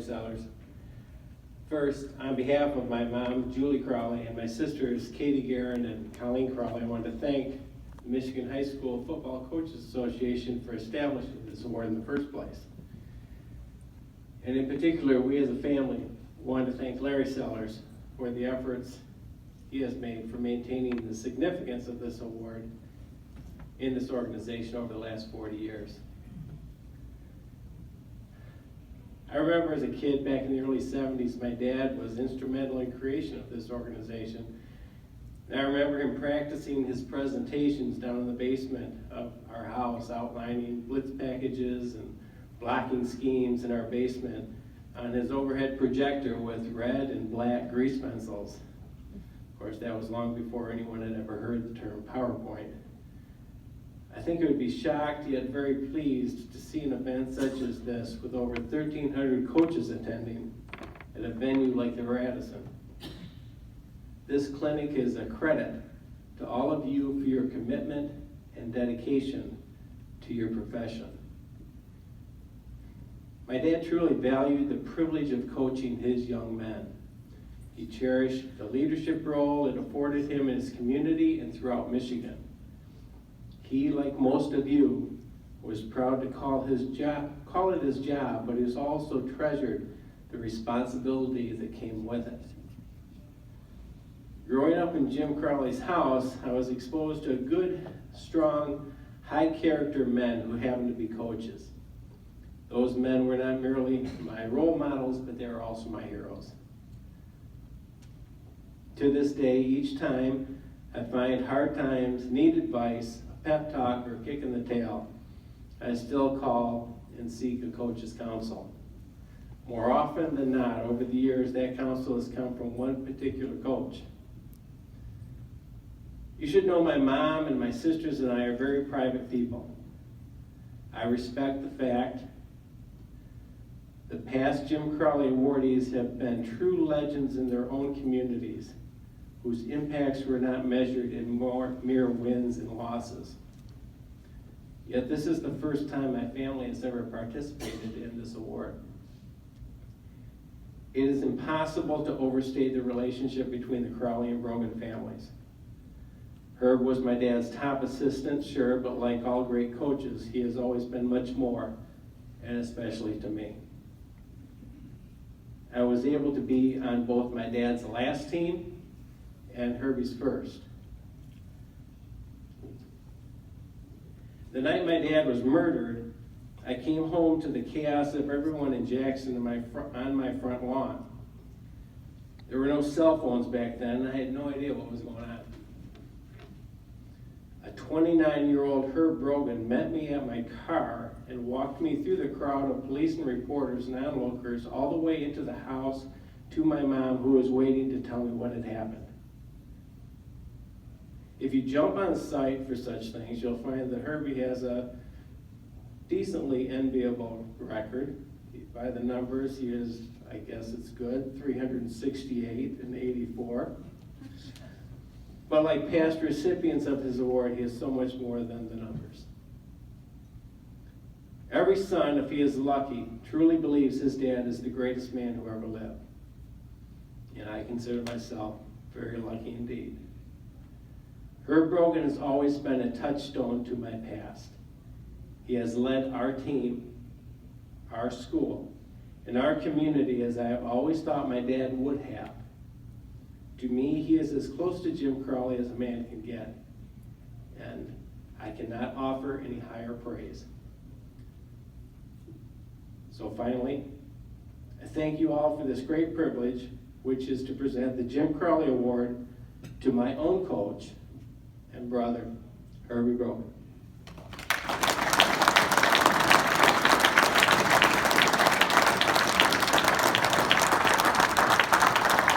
Sellers. First, on behalf of my mom, Julie Crowley, and my sisters, Katie Guerin and Colleen Crowley, I want to thank the Michigan High School Football Coaches Association for establishing this award in the first place. And in particular, we as a family want to thank Larry Sellers for the efforts he has made for maintaining the significance of this award in this organization over the last 40 years. I remember as a kid back in the early 70s, my dad was instrumental in creation of this organization. And I remember him practicing his presentations down in the basement of our house, outlining blitz packages and blocking schemes in our basement on his overhead projector with red and black grease pencils. Of course, that was long before anyone had ever heard the term PowerPoint. I think it would be shocked yet very pleased to see an event such as this with over 1,300 coaches attending at a venue like the Radisson. This clinic is a credit to all of you for your commitment and dedication to your profession. My dad truly valued the privilege of coaching his young men. He cherished the leadership role it afforded him in his community and throughout Michigan. He, like most of you, was proud to call it his job, but he also treasured the responsibility that came with it. Growing up in Jim Crowley's house, I was exposed to good, strong, high-character men who happened to be coaches. Those men were not merely my role models, but they were also my heroes. To this day, each time I find hard times, need advice, pep talk, or kick in the tail, I still call and seek a coach's counsel. More often than not, over the years, that counsel has come from one particular coach. You should know my mom and my sisters and I are very private people. I respect the fact that past Jim Crowley awardees have been true legends in their own communities, whose impacts were not measured in mere wins and losses. Yet this is the first time my family has ever participated in this award. It is impossible to overstate the relationship between the Crowley and Brogan families. Herb was my dad's top assistant, sure, but like all great coaches, he has always been much more, and especially to me. I was able to be on both my dad's last team and Herbie's first. The night my dad was murdered, I came home to the chaos of everyone in Jackson on my front lawn. There were no cell phones back then, and I had no idea what was going on. A 29-year-old Herb Brogan met me at my car and walked me through the crowd of police and reporters and onlookers all the way into the house to my mom, who was waiting to tell me what had happened. If you jump on site for such things, you'll find that Herbie has a decently enviable record. By the numbers, he is, I guess it's good, 368 and 84. But like past recipients of his award, he is so much more than the numbers. Every son, if he is lucky, truly believes his dad is the greatest man who ever lived. And I consider myself very lucky indeed. Herb Brogan has always been a touchstone to my past. He has led our team, our school, and our community as I have always thought my dad would have. To me, he is as close to Jim Crowley as a man can get, and I cannot offer any higher praise. So finally, I thank you all for this great privilege, which is to present the Jim Crowley Award to my own coach and brother, Herbie Brogan.